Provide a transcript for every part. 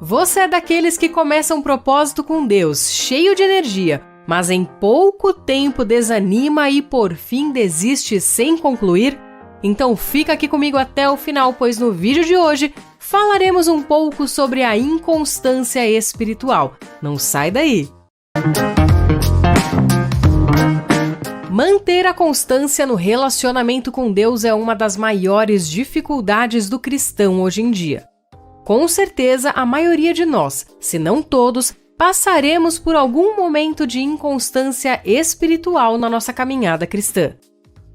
Você é daqueles que começam um propósito com Deus, cheio de energia, mas em pouco tempo desanima e por fim desiste sem concluir? Então fica aqui comigo até o final, pois no vídeo de hoje falaremos um pouco sobre a inconstância espiritual. Não sai daí! Manter a constância no relacionamento com Deus é uma das maiores dificuldades do cristão hoje em dia. Com certeza, a maioria de nós, se não todos, passaremos por algum momento de inconstância espiritual na nossa caminhada cristã.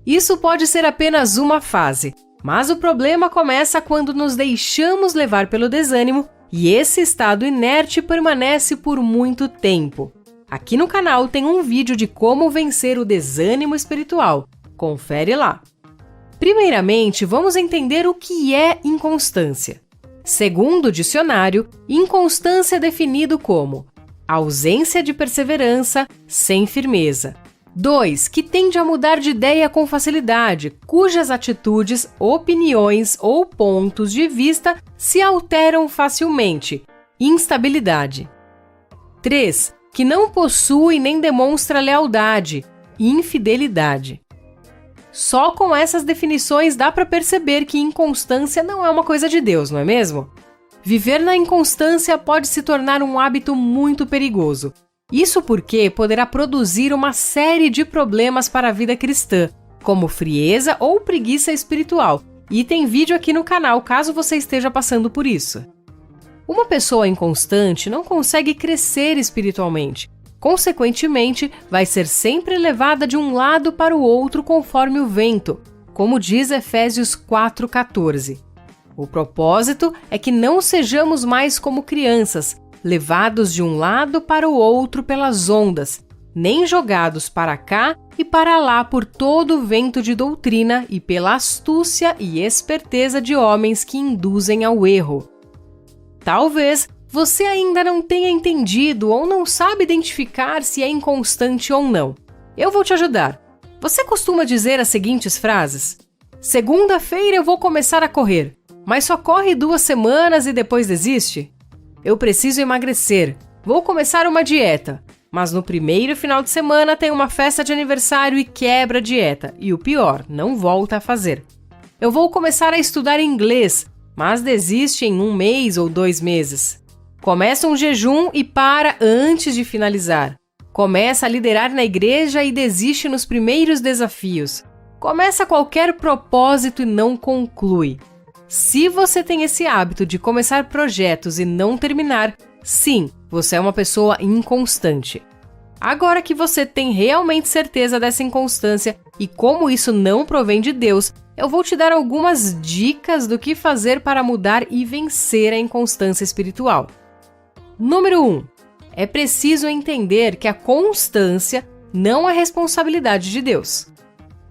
Isso pode ser apenas uma fase, mas o problema começa quando nos deixamos levar pelo desânimo e esse estado inerte permanece por muito tempo. Aqui no canal tem um vídeo de como vencer o desânimo espiritual. Confere lá. Primeiramente, vamos entender o que é inconstância. Segundo o dicionário, inconstância é definido como ausência de perseverança, sem firmeza. 2. Que tende a mudar de ideia com facilidade, cujas atitudes, opiniões ou pontos de vista se alteram facilmente. Instabilidade. 3. Que não possui nem demonstra lealdade, infidelidade. Só com essas definições dá para perceber que inconstância não é uma coisa de Deus, não é mesmo? Viver na inconstância pode se tornar um hábito muito perigoso. Isso porque poderá produzir uma série de problemas para a vida cristã, como frieza ou preguiça espiritual. E tem vídeo aqui no canal caso você esteja passando por isso. Uma pessoa inconstante não consegue crescer espiritualmente. Consequentemente, vai ser sempre levada de um lado para o outro conforme o vento, como diz Efésios 4,14. O propósito é que não sejamos mais como crianças, levados de um lado para o outro pelas ondas, nem jogados para cá e para lá por todo o vento de doutrina e pela astúcia e esperteza de homens que induzem ao erro. Talvez você ainda não tenha entendido ou não sabe identificar se é inconstante ou não. Eu vou te ajudar. Você costuma dizer as seguintes frases: segunda-feira eu vou começar a correr, mas só corre 2 semanas e depois desiste? Eu preciso emagrecer, vou começar uma dieta, mas no primeiro final de semana tem uma festa de aniversário e quebra a dieta, e o pior, não volta a fazer. Eu vou começar a estudar inglês, mas desiste em 1 mês ou 2 meses. Começa um jejum e para antes de finalizar. Começa a liderar na igreja e desiste nos primeiros desafios. Começa qualquer propósito e não conclui. Se você tem esse hábito de começar projetos e não terminar, sim, você é uma pessoa inconstante. Agora que você tem realmente certeza dessa inconstância e como isso não provém de Deus, eu vou te dar algumas dicas do que fazer para mudar e vencer a inconstância espiritual. Número 1. É preciso entender que a constância não é responsabilidade de Deus.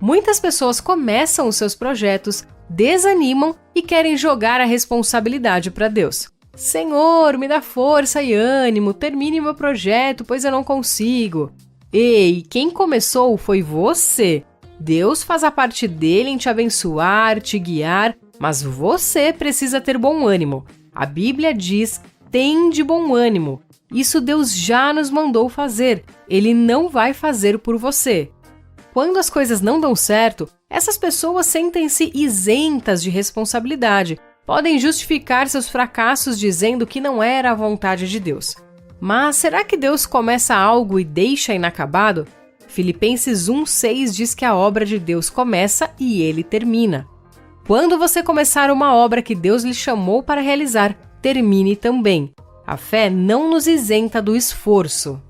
Muitas pessoas começam os seus projetos, desanimam e querem jogar a responsabilidade para Deus. Senhor, me dá força e ânimo, termine meu projeto, pois eu não consigo. Ei, quem começou foi você. Deus faz a parte dele em te abençoar, te guiar, mas você precisa ter bom ânimo. A Bíblia diz: tende bom ânimo. Isso Deus já nos mandou fazer. Ele não vai fazer por você. Quando as coisas não dão certo, essas pessoas sentem-se isentas de responsabilidade. Podem justificar seus fracassos dizendo que não era a vontade de Deus. Mas será que Deus começa algo e deixa inacabado? Filipenses 1,6 diz que a obra de Deus começa e ele termina. Quando você começar uma obra que Deus lhe chamou para realizar, termine também. A fé não nos isenta do esforço.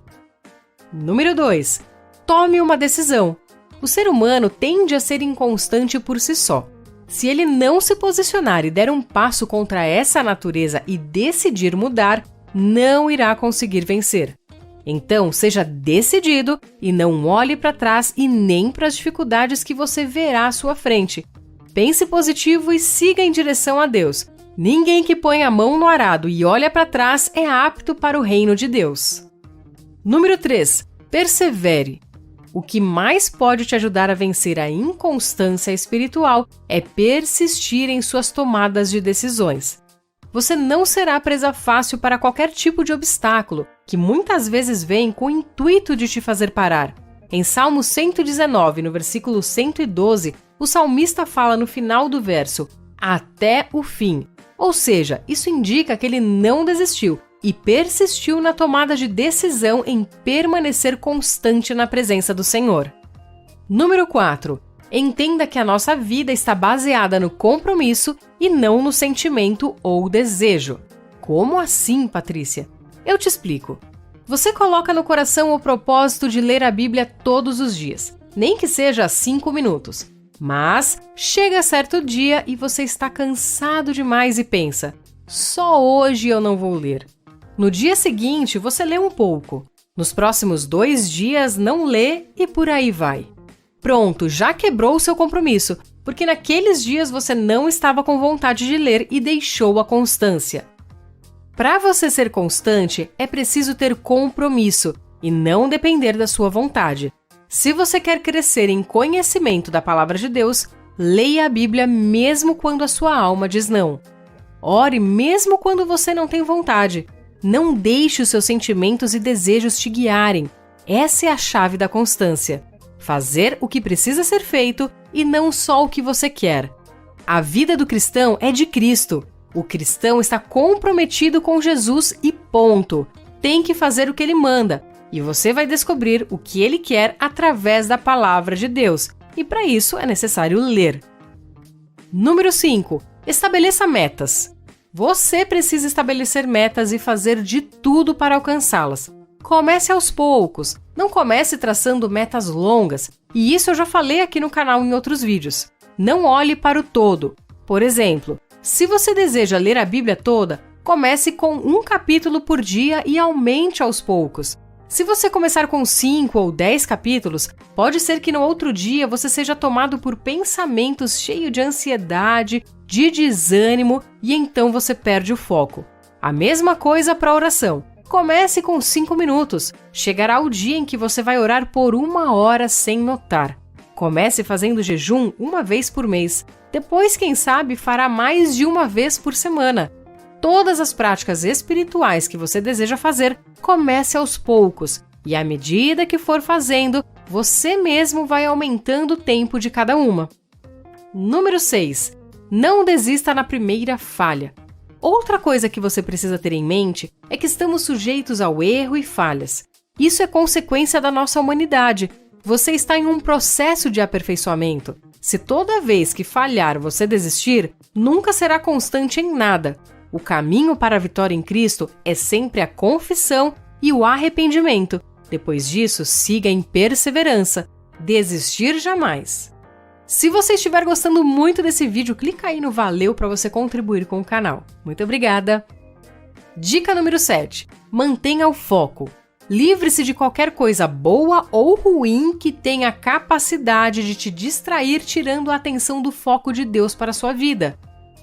Número 2. Tome uma decisão. O ser humano tende a ser inconstante por si só. Se ele não se posicionar e der um passo contra essa natureza e decidir mudar, não irá conseguir vencer. Então, seja decidido e não olhe para trás e nem para as dificuldades que você verá à sua frente. Pense positivo e siga em direção a Deus. Ninguém que põe a mão no arado e olha para trás é apto para o reino de Deus. Número 3. Persevere. O que mais pode te ajudar a vencer a inconstância espiritual é persistir em suas tomadas de decisões. você não será presa fácil para qualquer tipo de obstáculo, que muitas vezes vem com o intuito de te fazer parar. Em Salmo 119, no versículo 112, o salmista fala no final do verso, até o fim. Ou seja, isso indica que ele não desistiu e persistiu na tomada de decisão em permanecer constante na presença do Senhor. Número 4. Entenda que a nossa vida está baseada no compromisso e não no sentimento ou desejo. Como assim, Patrícia? Eu te explico. Você coloca no coração o propósito de ler a Bíblia todos os dias, nem que seja 5 minutos. Mas chega certo dia e você está cansado demais e pensa, só hoje eu não vou ler. No dia seguinte, você lê um pouco. Nos próximos 2 dias, não lê e por aí vai. Pronto, já quebrou o seu compromisso, porque naqueles dias você não estava com vontade de ler e deixou a constância. Para você ser constante, é preciso ter compromisso e não depender da sua vontade. Se você quer crescer em conhecimento da Palavra de Deus, leia a Bíblia mesmo quando a sua alma diz não. Ore mesmo quando você não tem vontade. Não deixe os seus sentimentos e desejos te guiarem. Essa é a chave da constância. Fazer o que precisa ser feito e não só o que você quer. A vida do cristão é de Cristo. O cristão está comprometido com Jesus e ponto. Tem que fazer o que ele manda. E você vai descobrir o que ele quer através da palavra de Deus. E para isso é necessário ler. Número 5. Estabeleça metas. Você precisa estabelecer metas e fazer de tudo para alcançá-las. Comece aos poucos. Não comece traçando metas longas. E isso eu já falei aqui no canal em outros vídeos. Não olhe para o todo. Por exemplo, se você deseja ler a Bíblia toda, comece com 1 capítulo por dia e aumente aos poucos. Se você começar com 5 ou 10 capítulos, pode ser que no outro dia você seja tomado por pensamentos cheios de ansiedade, de desânimo e então você perde o foco. A mesma coisa para a oração. Comece com 5 minutos. Chegará o dia em que você vai orar por 1 hora sem notar. Comece fazendo jejum 1 vez por mês. Depois, quem sabe, fará mais de 1 vez por semana. Todas as práticas espirituais que você deseja fazer, comece aos poucos. E à medida que for fazendo, você mesmo vai aumentando o tempo de cada uma. Número 6. Não desista na primeira falha. Outra coisa que você precisa ter em mente é que estamos sujeitos ao erro e falhas. Isso é consequência da nossa humanidade. Você está em um processo de aperfeiçoamento. Se toda vez que falhar você desistir, nunca será constante em nada. O caminho para a vitória em Cristo é sempre a confissão e o arrependimento. Depois disso, siga em perseverança. Desistir jamais. Se você estiver gostando muito desse vídeo, clica aí no valeu para você contribuir com o canal. Muito obrigada! Dica número 7. Mantenha o foco. Livre-se de qualquer coisa boa ou ruim que tenha a capacidade de te distrair, tirando a atenção do foco de Deus para a sua vida.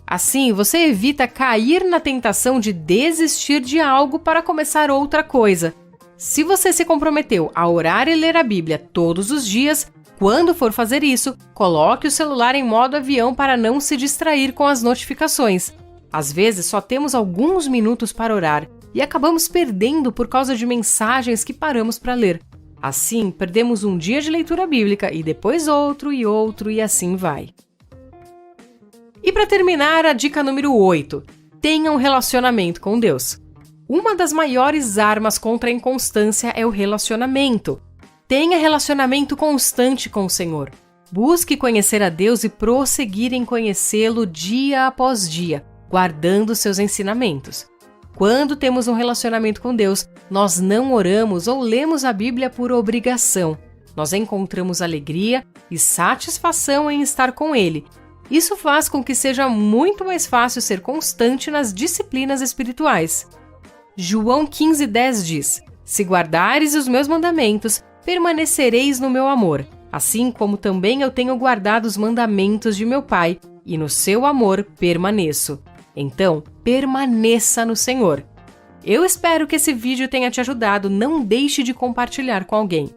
Assim, você evita cair na tentação de desistir de algo para começar outra coisa. Se você se comprometeu a orar e ler a Bíblia todos os dias, quando for fazer isso, coloque o celular em modo avião para não se distrair com as notificações. Às vezes, só temos alguns minutos para orar e acabamos perdendo por causa de mensagens que paramos para ler. Assim, perdemos um dia de leitura bíblica e depois outro e assim vai. E para terminar, a dica número 8. Tenha um relacionamento com Deus. Uma das maiores armas contra a inconstância é o relacionamento. Tenha relacionamento constante com o Senhor. Busque conhecer a Deus e prosseguir em conhecê-lo dia após dia, guardando seus ensinamentos. Quando temos um relacionamento com Deus, nós não oramos ou lemos a Bíblia por obrigação. Nós encontramos alegria e satisfação em estar com Ele. Isso faz com que seja muito mais fácil ser constante nas disciplinas espirituais. João 15:10 diz: Se guardares os meus mandamentos, permanecereis no meu amor, assim como também eu tenho guardado os mandamentos de meu Pai, e no seu amor permaneço. Então, permaneça no Senhor. Eu espero que esse vídeo tenha te ajudado. Não deixe de compartilhar com alguém.